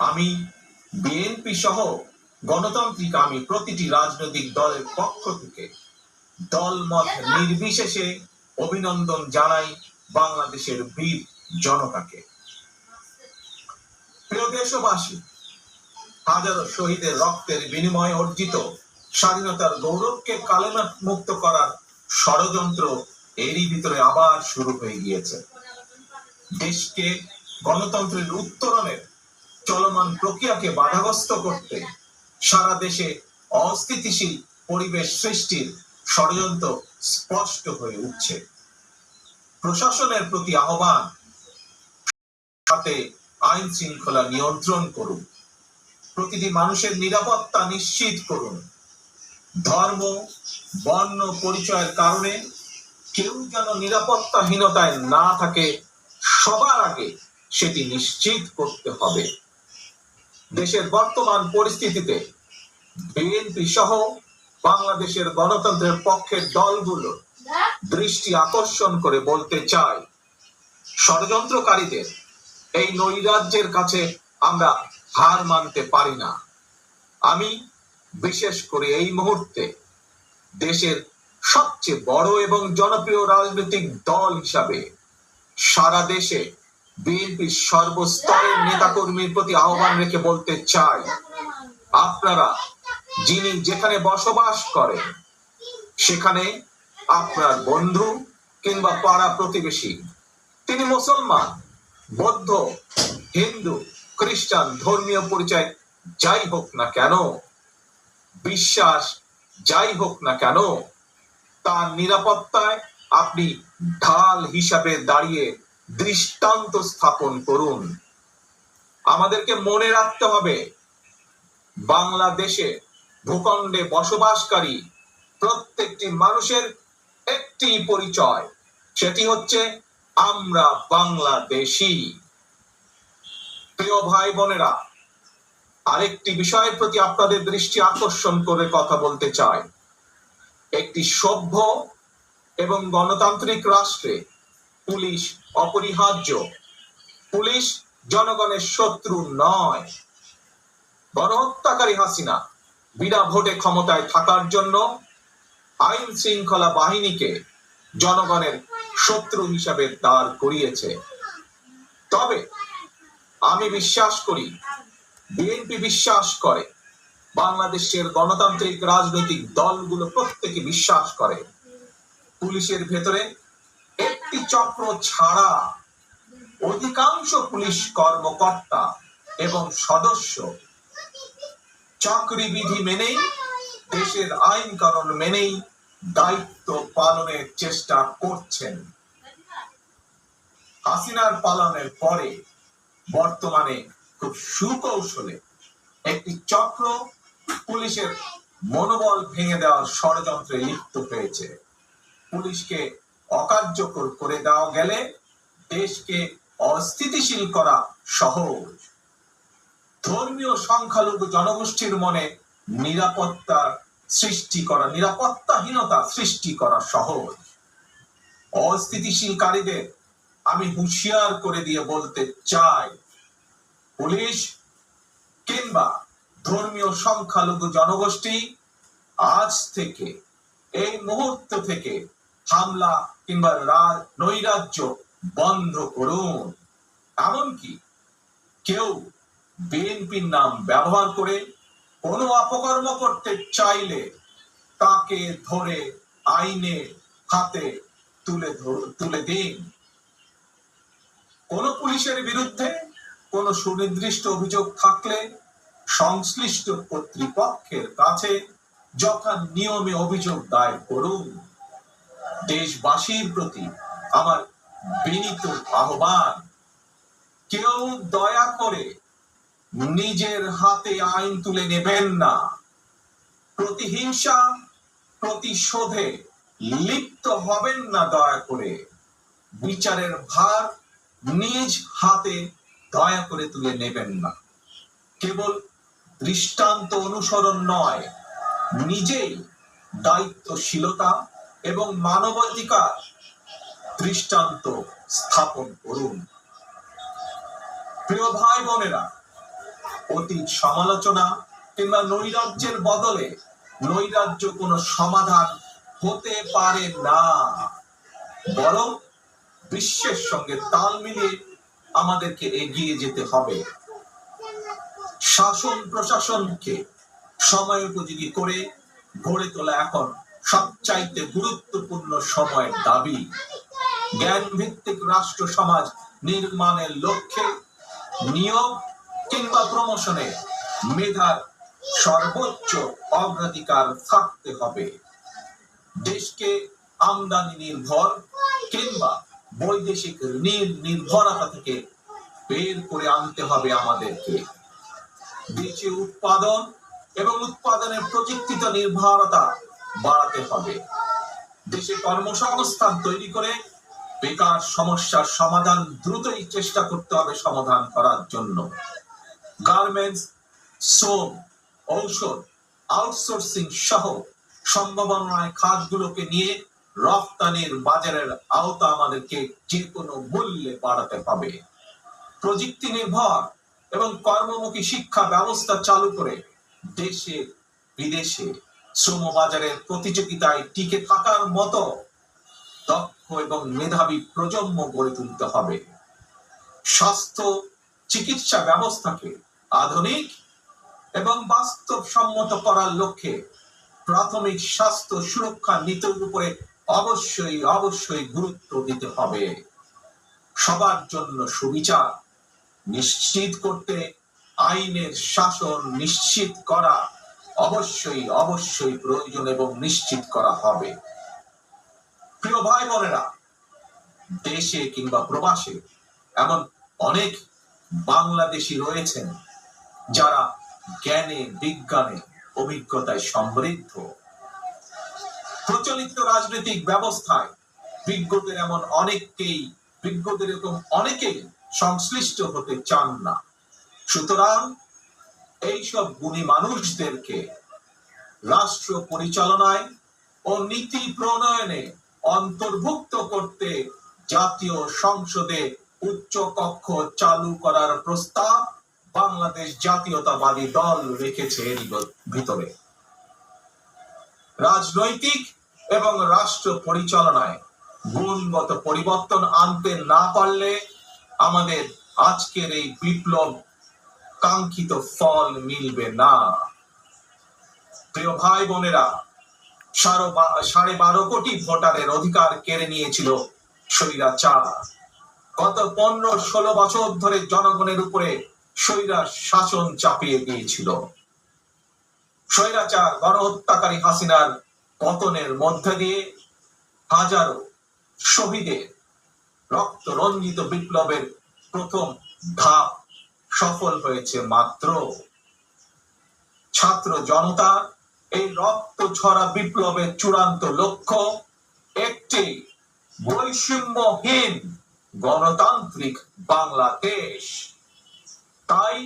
আমি বিএনপি সহ গণতান্ত্রিক আমি প্রতিটি রাজনৈতিক দলের পক্ষ থেকে দলমত নির্বিশেষে অভিনন্দন জানাই বাংলাদেশের বীর জনতাকে। প্রিয় দেশবাসী, হাজারো শহীদের রক্তের বিনিময়ে অর্জিত স্বাধীনতার গৌরবকে কালেমা মুক্ত করার ষড়যন্ত্র এরই ভিতরে আবার শুরু হয়ে গিয়েছে। দেশকে গণতন্ত্রের উত্তরণের চলমান প্রক্রিয়াকে বাধাগ্রস্ত করতে সারা দেশে অস্থিতিশীল পরিবেশ সৃষ্টির ষড়যন্ত্র স্পষ্ট হয়ে উঠছে। প্রশাসনের প্রতি আহ্বান, সাথে আইন শৃঙ্খলা নিয়ন্ত্রণ করুন, প্রতিটি মানুষের নিরাপত্তা নিশ্চিত করুন। ধর্ম, বর্ণ পরিচয়ের কারণে কেউ যেন নিরাপত্তাহীনতায় না থাকে, সবার আগে সেটি নিশ্চিত করতে হবে। দেশের বর্তমান পরিস্থিতিতে বিএনপি সহ বাংলাদেশের গণতন্ত্রের পক্ষের দলগুলো দৃষ্টি আকর্ষণ করে বলতে চাই, ষড়যন্ত্রকারীদের এই নৈরাজ্যের কাছে আমরা হার মানতে পারি না। আমি বিশেষ করে এই মুহূর্তে দেশের সবচেয়ে বড় এবং জনপ্রিয় রাজনৈতিক দল হিসাবে সারা দেশে বিএনপির সর্বস্তরের নেতাকর্মীর প্রতি আহ্বান রেখে বলতে চাই, আপনারা যিনি যেখানে বসবাস করেন সেখানে আপনার বন্ধু কিংবা পাড়া প্রতিবেশী, তিনি মুসলমান, বৌদ্ধ, হিন্দু, খ্রিস্টান, ধর্মীয় পরিচয় যাই হোক না কেন, বিশ্বাস যাই হোক না কেন, তার নিরাপত্তায় আপনি ঢাল হিসাবে দাঁড়িয়ে দৃষ্টান্ত স্থাপন করুন। আমাদেরকে মনে রাখতে হবে, বাংলাদেশে ভূখণ্ডে বসবাসকারী প্রত্যেকটি মানুষের একটি পরিচয়, সেটি হচ্ছে আমরা বাংলাদেশী। প্রিয় ভাই বোনেরা, আরেকটি বিষয়ের প্রতি আপনাদের দৃষ্টি আকর্ষণ করে কথা বলতে চাই। একটি সভ্য এবং গণতান্ত্রিক রাষ্ট্রে পুলিশ অপরিহার্য। পুলিশ জনগণের শত্রু নয়। গণহত্যাকারী হাসিনা বিনা ভোটে ক্ষমতায় থাকার জন্য আইন শৃঙ্খলা বাহিনীকে জনগণের শত্রু হিসাবে দাঁড় করিয়েছে। তবে আমি বিশ্বাস করি, বিএনপি বিশ্বাস করে, বাংলাদেশের গণতান্ত্রিক রাজনৈতিক দলগুলো প্রত্যেকে বিশ্বাস করে, পুলিশের ভেতরে একটি চক্র ছাড়া অধিকাংশ পুলিশ কর্মকর্তা এবং সদস্য চাকরিবিধি মেনেই, দেশের আইন কানুন মেনেই দায়িত্ব পালনের চেষ্টা করছেন। হাসিনার পালনের পরে বর্তমানে খুব সুকৌশলে একটি চক্র পুলিশের মনোবল ভেঙে দেওয়ার ষড়যন্ত্রে লিপ্ত হয়েছে। পুলিশকে অকার্যকর করে দেওয়া গেলে দেশকে অস্থিতিশীল করা সহজ। ধর্মীয় সংখ্যালঘু জনগোষ্ঠীর মনে নিরাপত্তাহীনতা সৃষ্টি করা সহজ। অস্থিতিশীলকারীদের আমি হুঁশিয়ার করে দিয়ে বলতে চাই, পুলিশ কিংবা ধর্মীয় সংখ্যালঘু জনগোষ্ঠী আজ থেকে, এই মুহূর্ত থেকে হামলা কিংবা নৈরাজ্য বন্ধ করুন। এমনকি কেউ বিএনপির নাম ব্যবহার করে কোনো অপকর্ম করতে চাইলে তাকে ধরে আইনে হাতে তুলে দিন। কোন পুলিশের বিরুদ্ধে কোন সুনির্দিষ্ট অভিযোগ থাকলে সংশ্লিষ্ট কর্তৃপক্ষের কাছে যথা নিয়মে অভিযোগ দায়ের করুন। দেশবাসীর প্রতি আমার বিনীত আহ্বান, কেউ দয়া করে নিজের হাতে আইন তুলে নেবেন না। প্রতিহিংসা, প্রতিশোধে লিপ্ত হবেন না দয়া করে। বিচারের ভার নিজ হাতে দয়া করে তুলে নেবেন না। কেবল দৃষ্টান্ত অনুসরণ নয়, নিজেই দায়িত্বশীলতা এবং মানবাধিকার দৃষ্টান্ত স্থাপন করুন। প্রিয় ভাই বোনেরা, অতীত সমালোচনা কিংবা নৈরাজ্যের বদলে নৈরাজ্য কোনো সমাধান হতে পারে না, বরং বিশ্বের সঙ্গে তাল মিলিয়ে আমাদেরকে এগিয়ে যেতে হবে। শাসন প্রশাসনকে সময় উপযোগী করে গড়ে তোলা এখন সবচাইতে গুরুত্বপূর্ণ সময়ের দাবি। জ্ঞান ভিত্তিক রাষ্ট্র সমাজ নির্মাণের লক্ষ্যে নিয়োগ কিংবা প্রমোশনে মেধার সর্বোচ্চ অগ্রাধিকার থাকতে হবে। দেশকে আমদানি নির্ভর কিংবা বৈদেশিক ঋণ নির্ভরতা থেকে বের করে আনতে হবে আমাদেরকে। দেশে উৎপাদন এবং উৎপাদনের প্রযুক্তিত নির্ভরতা বাড়াতে হবে। দেশে কর্মসংস্থান তৈরি করে বেকার সমস্যার সমাধান দ্রুতই চেষ্টা করতে হবে সমাধান করার জন্য। গার্মেন্টস, শ্রম, ঔষধ, আউটসোর্সিং সহ সম্ভাবনায় খাতগুলোকে নিয়ে রপ্তানির বাজারের আওতা আমাদেরকে যে কোনো মূল্যে বাড়াতে হবে। প্রযুক্তি নির্ভর এবং কর্মমুখী শিক্ষা ব্যবস্থা চালু করে দেশে বিদেশে শ্রম বাজারের প্রতিযোগিতায় টিকে থাকার মতো দক্ষ এবং মেধাবী প্রজন্ম গড়ে তুলতে হবে। স্বাস্থ্য চিকিৎসা ব্যবস্থাকে আধুনিক এবং বাস্তবসম্মত করার লক্ষ্যে প্রাথমিক স্বাস্থ্য সুরক্ষা নীতির উপরে অবশ্যই গুরুত্ব দিতে হবে। সবার জন্য সুবিচার নিশ্চিত করতে আইনের শাসন নিশ্চিত করা অবশ্যই প্রয়োজন এবং নিশ্চিত করা হবে। প্রিয় ভাই বোনেরা, দেশে কিংবা প্রবাসে এমন অনেক বাংলাদেশী রয়েছেন যারা জ্ঞানে বিজ্ঞানে অভিজ্ঞতায় সমৃদ্ধ। প্রচলিত রাজনৈতিক ব্যবস্থায় বিজ্ঞদের এরকম অনেকেই সংশ্লিষ্ট হতে চান না। সুতরাং এইসব গুণী মানুষদেরকে রাষ্ট্র পরিচালনায় ও নীতি প্রণয়নে অন্তর্ভুক্ত করতে জাতীয় সংসদে উচ্চ কক্ষ চালু করার প্রস্তাব বাংলাদেশ জাতীয়তাবাদী দল রেখেছে এর ভিতরে। রাজনৈতিক এবং রাষ্ট্র পরিচালনায় গুণগত পরিবর্তন আনতে না পারলে আমাদের আজকের এই বিপ্লব কাঙ্ক্ষিত ফল মিলবে না। প্রিয় ভাই বোনেরা, 12.5 কোটি ভোটারের অধিকার কেড়ে নিয়েছিল স্বৈরাচার। গত 15-16 বছর ধরে জনগণের উপরে স্বৈরার শাসন চাপিয়ে দিয়েছিল। স্বৈরাচার গণহত্যাকারী হাসিনার পতনের মধ্যে দিয়ে হাজারো শহীদের রক্ত রঞ্জিত বিপ্লবের প্রথম ধাপ সফল হয়েছে মাত্র। ছাত্র জনতা এই রক্ত ঝরা বিপ্লবের চূড়ান্ত লক্ষ্য একটি বৈষম্যহীন গণতান্ত্রিক বাংলাদেশ। তাই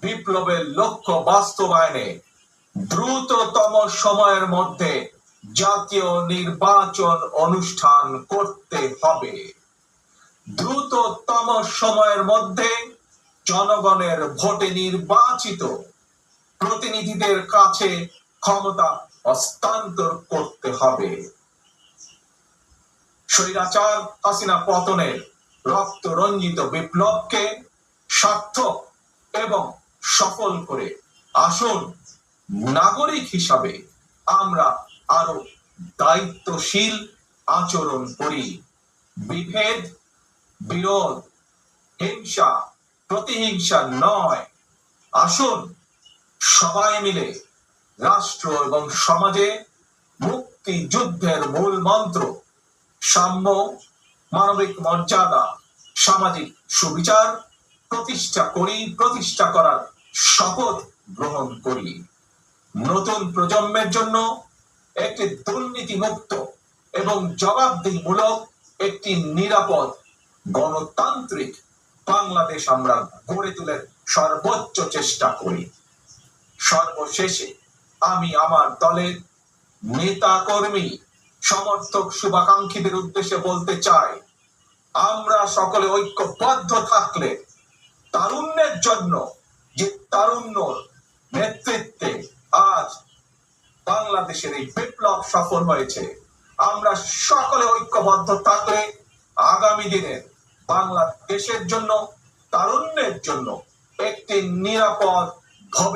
বিপ্লবের লক্ষ্য বাস্তবায়নে দ্রুততম সময়ের মধ্যে জাতীয় নির্বাচন অনুষ্ঠান করতে হবে। দ্রুততম সময়ের মধ্যে জনগণের ভোটে নির্বাচিত প্রতিনিধিদের কাছে ক্ষমতা হস্তান্তর করতে হবে। স্বৈরাচার হাসিনা পতনের রক্ত রঞ্জিত বিপ্লবকে সার্থক এবং সফল করে আসুন নাগরিক হিসাবে আমরা আরো দায়িত্বশীল আচরণ করি। বিভেদ, বিরোধ, হিংসা, প্রতিহিংসা নয়। আসুন সবাই মিলে রাষ্ট্র এবং সমাজে মুক্তিযুদ্ধের মূল মন্ত্র সাম্য, মানবিক মর্যাদা, সামাজিক সুবিচার প্রতিষ্ঠা করার শপথ গ্রহণ করি। নতুন প্রজন্মের জন্য একটি দুর্নীতিমুক্ত এবং জবাবদিহিমূলক একটি নিরাপদ গণতান্ত্রিক বাংলাদেশ আমরা গড়ে তোলার সর্বোচ্চ চেষ্টা করি। সর্বশেষে আমি আমার দলের নেতা কর্মী সমর্থক শুভাকাঙ্ক্ষীদের উদ্দেশ্যে বলতে চাই, আমরা সকলে ঐক্যবদ্ধ থাকলে তারুণ্যের জন্য যে তারুণ্যর নেতৃত্বে আজ বাংলাদেশের এই বিপ্লব সফল হয়েছে। আমরা সকলে ঐক্যবদ্ধ থাকলে আগামী দিনে বাংলাদেশের জন্য, তারুণ্যের জন্য একটি নিরাপদ ভবিষ্যৎ